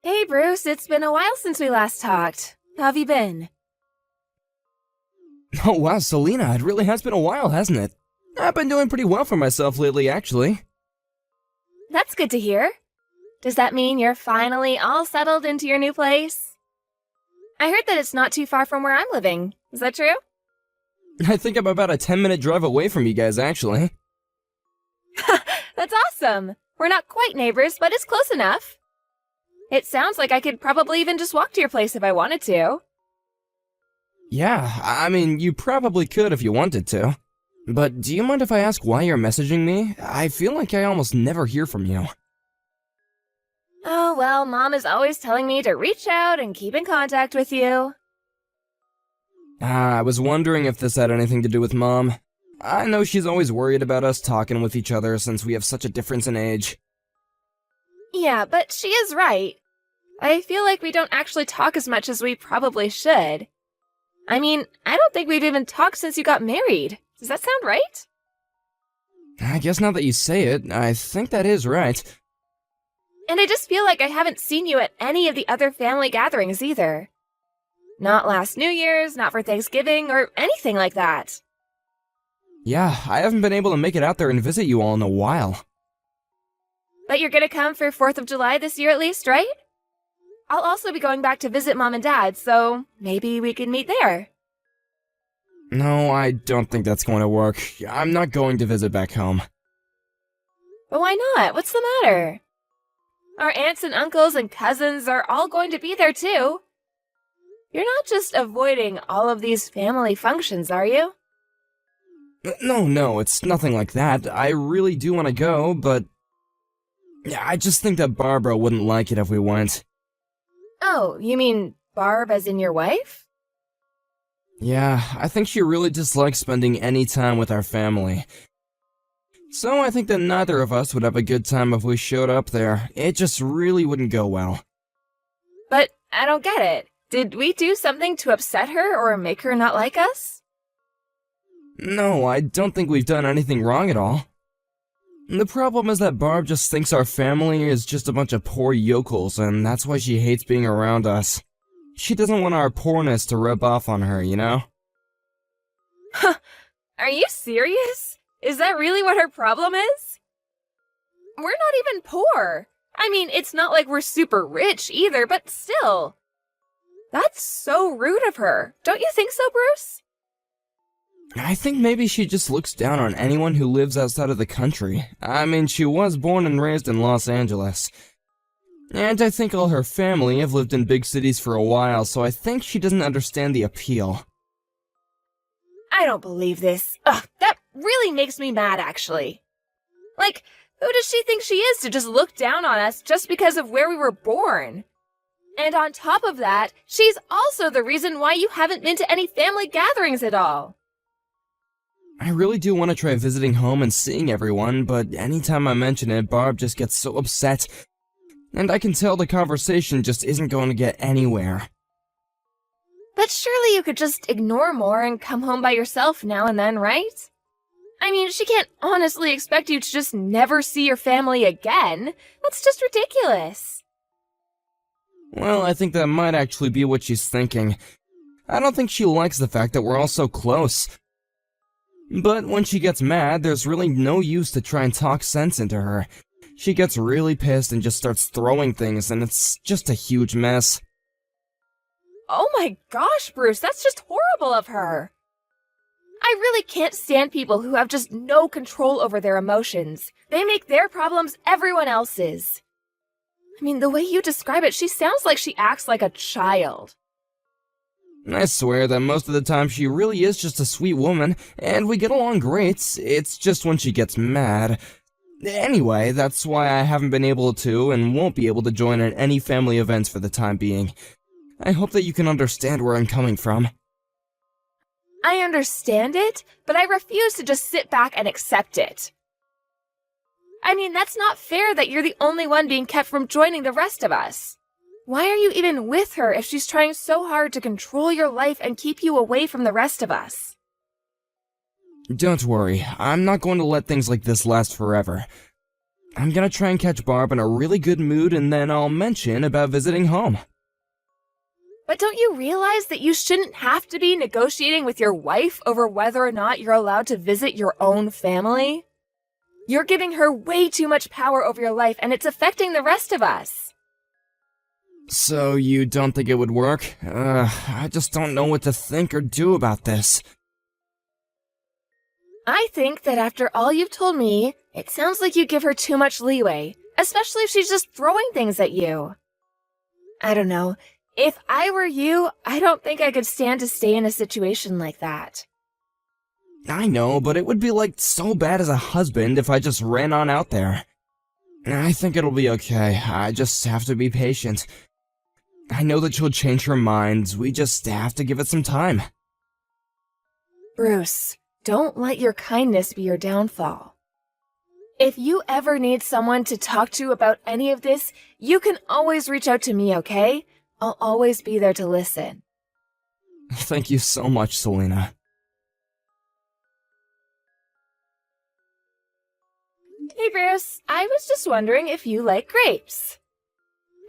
Hey Bruce, it's been a while since we last talked. How have you been? Oh wow, Selena, it really has been a while, hasn't it? I've been doing pretty well for myself lately, actually. That's good to hear. Does that mean you're finally all settled into your new place? I heard that it's not too far from where I'm living. Is that true? I think I'm about a 10-minute drive away from you guys, actually. That's awesome! We're not quite neighbors, but it's close enough. It sounds like I could probably even just walk to your place if I wanted to. Yeah, I mean, you probably could if you wanted to. But do you mind if I ask why you're messaging me? I feel like I almost never hear from you. Oh, well, Mom is always telling me to reach out and keep in contact with you. I was wondering if this had anything to do with Mom. I know she's always worried about us talking with each other since we have such a difference in age. Yeah, but she is right. I feel like we don't actually talk as much as we probably should. I mean, I don't think we've even talked since you got married. Does that sound right? I guess now that you say it, I think that is right. And I just feel like I haven't seen you at any of the other family gatherings either. Not last New Year's, not for Thanksgiving, or anything like that. Yeah, I haven't been able to make it out there and visit you all in a while. But you're gonna come for 4th of July this year at least, right? I'll also be going back to visit Mom and Dad, so maybe we can meet there. No, I don't think that's going to work. I'm not going to visit back home. But why not? What's the matter? Our aunts and uncles and cousins are all going to be there too. You're not just avoiding all of these family functions, are you? No, it's nothing like that. I really do want to go, but I just think that Barbara wouldn't like it if we went. Oh, you mean Barb as in your wife? Yeah, I think she really dislikes spending any time with our family. So I think that neither of us would have a good time if we showed up there. It just really wouldn't go well. But I don't get it. Did we do something to upset her or make her not like us? No, I don't think we've done anything wrong at all. The problem is that Barb just thinks our family is just a bunch of poor yokels, and that's why she hates being around us. She doesn't want our poorness to rub off on her, you know? Huh. Are you serious? Is that really what her problem is? We're not even poor. I mean, it's not like we're super rich either, but still. That's so rude of her. Don't you think so, Bruce? I think maybe she just looks down on anyone who lives outside of the country. I mean, she was born and raised in Los Angeles. And I think all her family have lived in big cities for a while, so I think she doesn't understand the appeal. I don't believe this. Ugh, that really makes me mad, actually. Like, who does she think she is to just look down on us just because of where we were born? And on top of that, she's also the reason why you haven't been to any family gatherings at all. I really do want to try visiting home and seeing everyone, but anytime I mention it, Barb just gets so upset. And I can tell the conversation just isn't going to get anywhere. But surely you could just ignore more and come home by yourself now and then, right? I mean, she can't honestly expect you to just never see your family again. That's just ridiculous. Well, I think that might actually be what she's thinking. I don't think she likes the fact that we're all so close. But when she gets mad, there's really no use to try and talk sense into her. She gets really pissed and just starts throwing things, and it's just a huge mess. Oh my gosh, Bruce, that's just horrible of her. I really can't stand people who have just no control over their emotions. They make their problems everyone else's. I mean, the way you describe it, she sounds like she acts like a child. I swear that most of the time she really is just a sweet woman, and we get along great. It's just when she gets mad. Anyway, that's why I haven't been able to and won't be able to join in any family events for the time being. I hope that you can understand where I'm coming from. I understand it, but I refuse to just sit back and accept it. I mean, that's not fair that you're the only one being kept from joining the rest of us. Why are you even with her if she's trying so hard to control your life and keep you away from the rest of us? Don't worry, I'm not going to let things like this last forever. I'm gonna try and catch Barb in a really good mood, and then I'll mention about visiting home. But don't you realize that you shouldn't have to be negotiating with your wife over whether or not you're allowed to visit your own family? You're giving her way too much power over your life, and it's affecting the rest of us. So you don't think it would work? I just don't know what to think or do about this. I think that after all you've told me, it sounds like you give her too much leeway, especially if she's just throwing things at you. I don't know. If I were you, I don't think I could stand to stay in a situation like that. I know, but it would be like so bad as a husband if I just ran on out there. I think it'll be okay. I just have to be patient. I know that she'll change her mind. We just have to give it some time. Bruce, don't let your kindness be your downfall. If you ever need someone to talk to about any of this, you can always reach out to me, okay? I'll always be there to listen. Thank you so much, Selena. Hey Bruce, I was just wondering if you like grapes.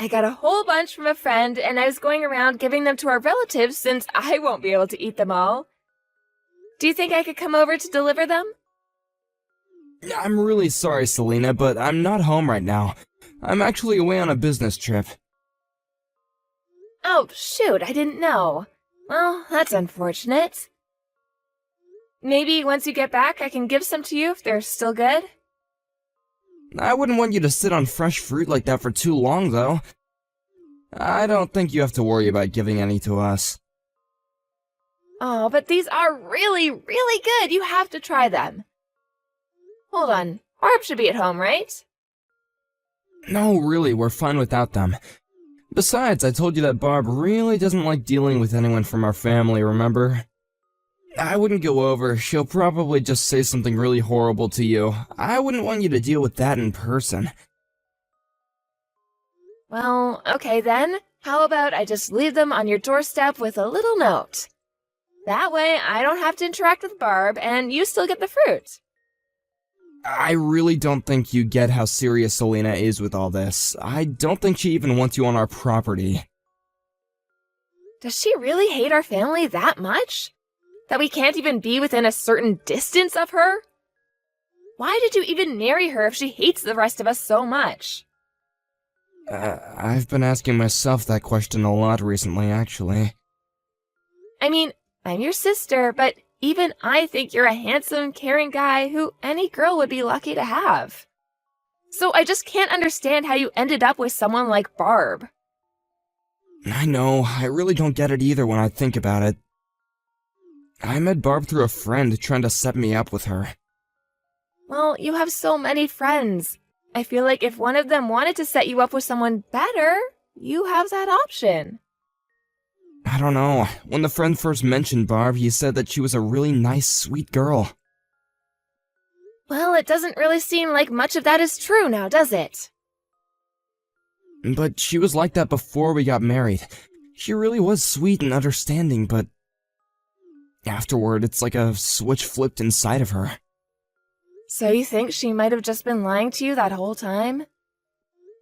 I got a whole bunch from a friend, and I was going around giving them to our relatives since I won't be able to eat them all. Do you think I could come over to deliver them? I'm really sorry, Selena, but I'm not home right now. I'm actually away on a business trip. Oh, shoot, I didn't know. Well, that's unfortunate. Maybe once you get back, I can give some to you if they're still good? I wouldn't want you to sit on fresh fruit like that for too long, though. I don't think you have to worry about giving any to us. Oh, but these are really, really good. You have to try them. Hold on. Barb should be at home, right? No, really, we're fine without them. Besides, I told you that Barb really doesn't like dealing with anyone from our family, remember? I wouldn't go over. She'll probably just say something really horrible to you. I wouldn't want you to deal with that in person. Well, okay then. How about I just leave them on your doorstep with a little note? That way, I don't have to interact with Barb, and you still get the fruit. I really don't think you get how serious Selena is with all this. I don't think she even wants you on our property. Does she really hate our family that much? That we can't even be within a certain distance of her? Why did you even marry her if she hates the rest of us so much? I've been asking myself that question a lot recently, actually. I mean, I'm your sister, but even I think you're a handsome, caring guy who any girl would be lucky to have. So I just can't understand how you ended up with someone like Barb. I know, I really don't get it either when I think about it. I met Barb through a friend trying to set me up with her. Well, you have so many friends. I feel like if one of them wanted to set you up with someone better, you have that option. I don't know. When the friend first mentioned Barb, he said that she was a really nice, sweet girl. Well, it doesn't really seem like much of that is true now, does it? But she was like that before we got married. She really was sweet and understanding, but afterward, it's like a switch flipped inside of her. So you think she might have just been lying to you that whole time?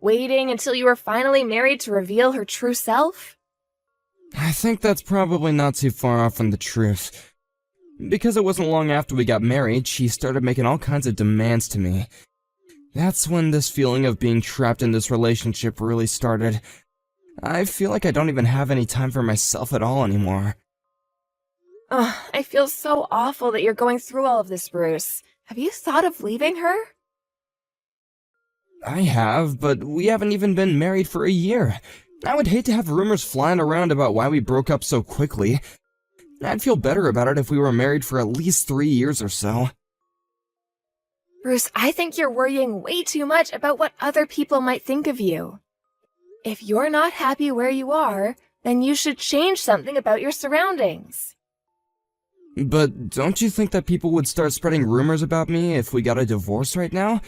Waiting until you were finally married to reveal her true self? I think that's probably not too far off from the truth. Because it wasn't long after we got married, she started making all kinds of demands to me. That's when this feeling of being trapped in this relationship really started. I feel like I don't even have any time for myself at all anymore. Ugh, I feel so awful that you're going through all of this, Bruce. Have you thought of leaving her? I have, but we haven't even been married for a year. I would hate to have rumors flying around about why we broke up so quickly. I'd feel better about it if we were married for at least 3 years or so. Bruce, I think you're worrying way too much about what other people might think of you. If you're not happy where you are, then you should change something about your surroundings. But don't you think that people would start spreading rumors about me if we got a divorce right now?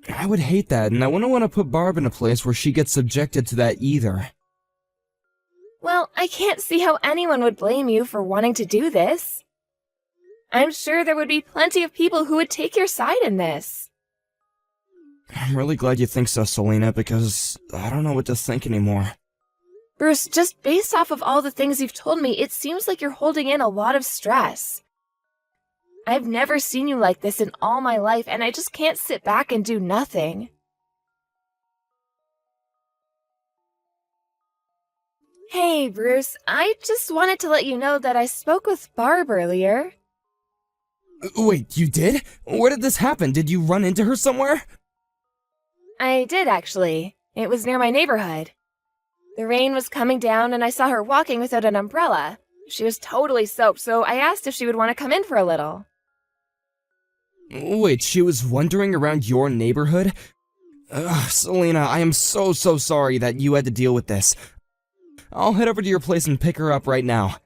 I would hate that, and I wouldn't want to put Barb in a place where she gets subjected to that either. Well, I can't see how anyone would blame you for wanting to do this. I'm sure there would be plenty of people who would take your side in this. I'm really glad you think so, Selena, because I don't know what to think anymore. Bruce, just based off of all the things you've told me, it seems like you're holding in a lot of stress. I've never seen you like this in all my life, and I just can't sit back and do nothing. Hey, Bruce, I just wanted to let you know that I spoke with Barb earlier. Wait, you did? Where did this happen? Did you run into her somewhere? I did, actually. It was near my neighborhood. The rain was coming down, and I saw her walking without an umbrella. She was totally soaked, so I asked if she would want to come in for a little. Wait, she was wandering around your neighborhood? Ugh, Selena, I am so sorry that you had to deal with this. I'll head over to your place and pick her up right now.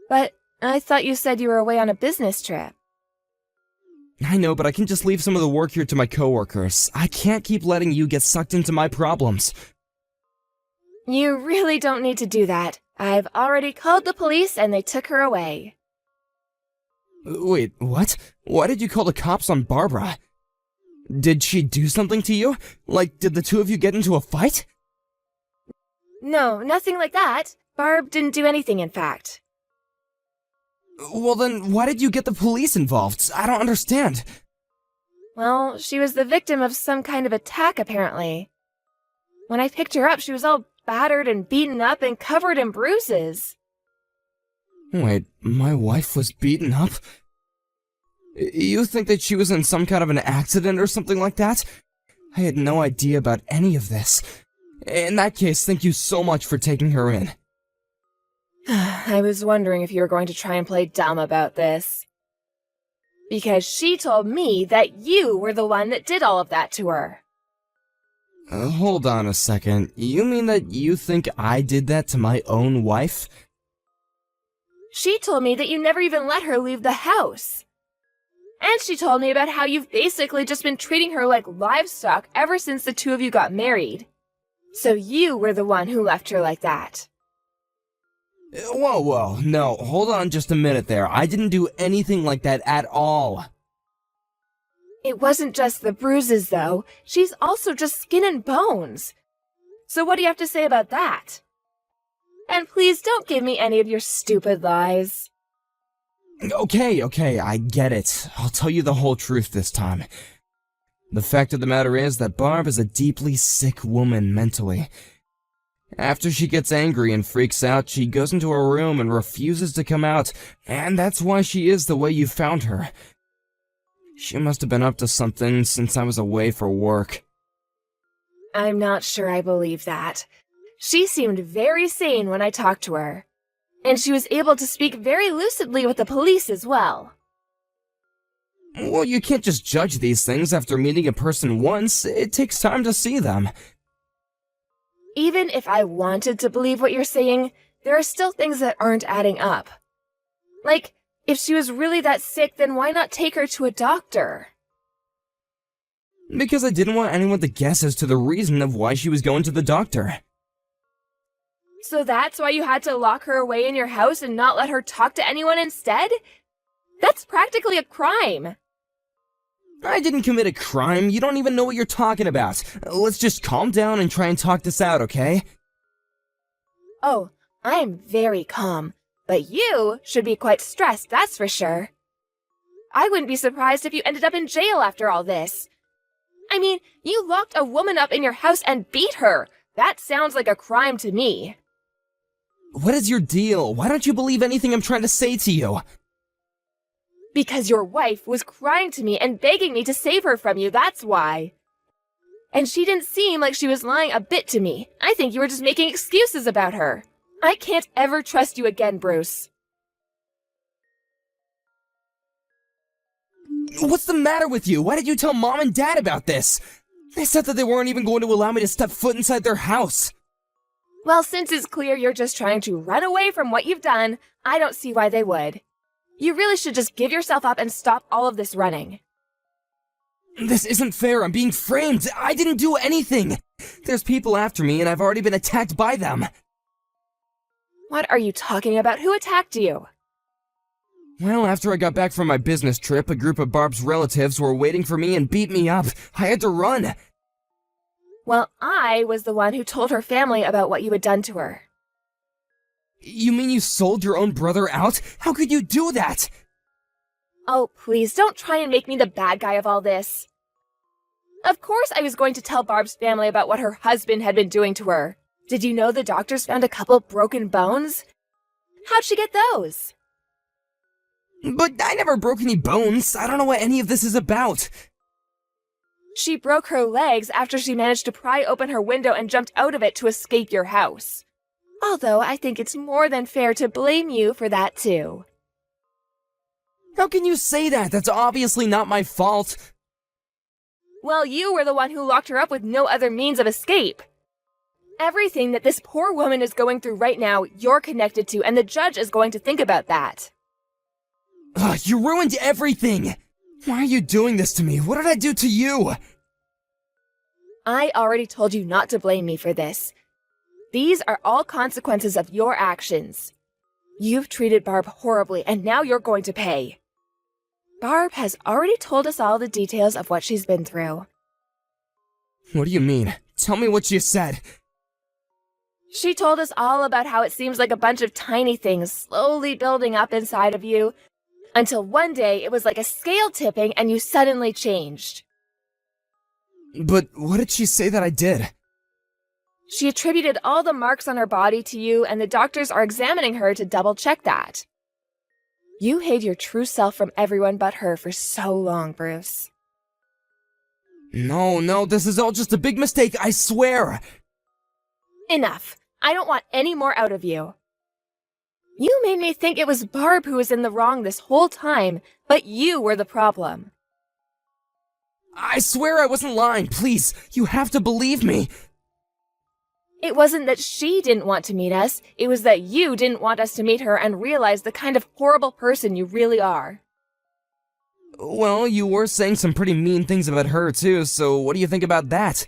But I thought you said you were away on a business trip. I know, but I can just leave some of the work here to my coworkers. I can't keep letting you get sucked into my problems. You really don't need to do that. I've already called the police and they took her away. Wait, what? Why did you call the cops on Barbara? Did she do something to you? Like, did the two of you get into a fight? No, nothing like that. Barb didn't do anything, in fact. Well then, why did you get the police involved? I don't understand. Well, she was the victim of some kind of attack, apparently. When I picked her up, she was all battered and beaten up and covered in bruises. Wait, my wife was beaten up? You think that she was in some kind of an accident or something like that? I had no idea about any of this. In that case, thank you so much for taking her in. I was wondering if you were going to try and play dumb about this. Because she told me that you were the one that did all of that to her. Hold on a second. You mean that you think I did that to my own wife? She told me that you never even let her leave the house. And she told me about how you've basically just been treating her like livestock ever since the two of you got married. So you were the one who left her like that. Whoa, no, hold on just a minute there. I didn't do anything like that at all. It wasn't just the bruises, though. She's also just skin and bones. So what do you have to say about that? And please don't give me any of your stupid lies. Okay, I get it. I'll tell you the whole truth this time. The fact of the matter is that Barb is a deeply sick woman mentally. After she gets angry and freaks out, she goes into her room and refuses to come out, and that's why she is the way you found her. She must have been up to something since I was away for work. I'm not sure I believe that. She seemed very sane when I talked to her. And she was able to speak very lucidly with the police as well. Well, you can't just judge these things after meeting a person once. It takes time to see them. Even if I wanted to believe what you're saying, there are still things that aren't adding up. Like, if she was really that sick, then why not take her to a doctor? Because I didn't want anyone to guess as to the reason of why she was going to the doctor. So that's why you had to lock her away in your house and not let her talk to anyone instead? That's practically a crime. I didn't commit a crime. You don't even know what you're talking about. Let's just calm down and try and talk this out, okay? Oh, I'm very calm. But you should be quite stressed, that's for sure. I wouldn't be surprised if you ended up in jail after all this. I mean, you locked a woman up in your house and beat her. That sounds like a crime to me. What is your deal? Why don't you believe anything I'm trying to say to you? Because your wife was crying to me and begging me to save her from you, that's why. And she didn't seem like she was lying a bit to me. I think you were just making excuses about her. I can't ever trust you again, Bruce. What's the matter with you? Why did you tell Mom and Dad about this? They said that they weren't even going to allow me to step foot inside their house. Well, since it's clear you're just trying to run away from what you've done, I don't see why they would. You really should just give yourself up and stop all of this running. This isn't fair. I'm being framed. I didn't do anything. There's people after me and I've already been attacked by them. What are you talking about? Who attacked you? Well, after I got back from my business trip, a group of Barb's relatives were waiting for me and beat me up. I had to run. Well, I was the one who told her family about what you had done to her. You mean you sold your own brother out? How could you do that? Oh, please, don't try and make me the bad guy of all this. Of course I was going to tell Barb's family about what her husband had been doing to her. Did you know the doctors found a couple broken bones? How'd she get those? But I never broke any bones. I don't know what any of this is about. She broke her legs after she managed to pry open her window and jumped out of it to escape your house. Although I think it's more than fair to blame you for that too. How can you say that? That's obviously not my fault. Well, you were the one who locked her up with no other means of escape. Everything that this poor woman is going through right now, you're connected to, and the judge is going to think about that. Ugh, you ruined everything! Why are you doing this to me? What did I do to you? I already told you not to blame me for this. These are all consequences of your actions. You've treated Barb horribly, and now you're going to pay. Barb has already told us all the details of what she's been through. What do you mean? Tell me what you said. She told us all about how it seems like a bunch of tiny things slowly building up inside of you, until one day it was like a scale tipping and you suddenly changed. But what did she say that I did? She attributed all the marks on her body to you, and the doctors are examining her to double-check that. You hid your true self from everyone but her for so long, Bruce. No, this is all just a big mistake, I swear! Enough. I don't want any more out of you. You made me think it was Barb who was in the wrong this whole time, but you were the problem. I swear I wasn't lying, please! You have to believe me! It wasn't that she didn't want to meet us, it was that you didn't want us to meet her and realize the kind of horrible person you really are. Well, you were saying some pretty mean things about her too, so what do you think about that?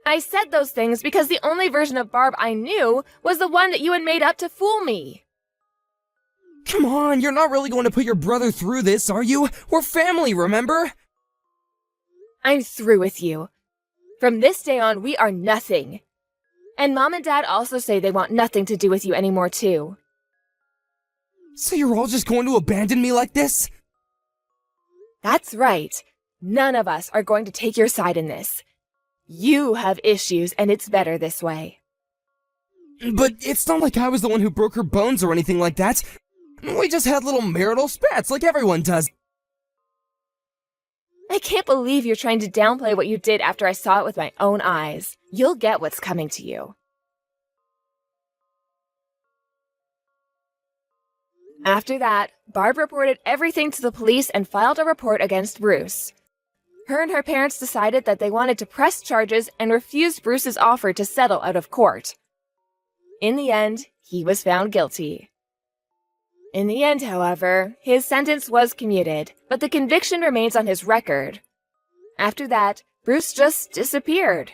I said those things because the only version of Barb I knew was the one that you had made up to fool me. Come on, you're not really going to put your brother through this, are you? We're family, remember? I'm through with you. From this day on, we are nothing. And Mom and Dad also say they want nothing to do with you anymore, too. So you're all just going to abandon me like this? That's right. None of us are going to take your side in this. You have issues, and it's better this way. But it's not like I was the one who broke her bones or anything like that. We just had little marital spats like everyone does. I can't believe you're trying to downplay what you did after I saw it with my own eyes. You'll get what's coming to you. After that, Barb reported everything to the police and filed a report against Bruce. Her and her parents decided that they wanted to press charges and refused Bruce's offer to settle out of court. In the end, he was found guilty. In the end, however, his sentence was commuted, but the conviction remains on his record. After that, Bruce just disappeared.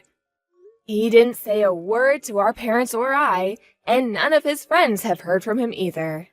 He didn't say a word to our parents or I, and none of his friends have heard from him either.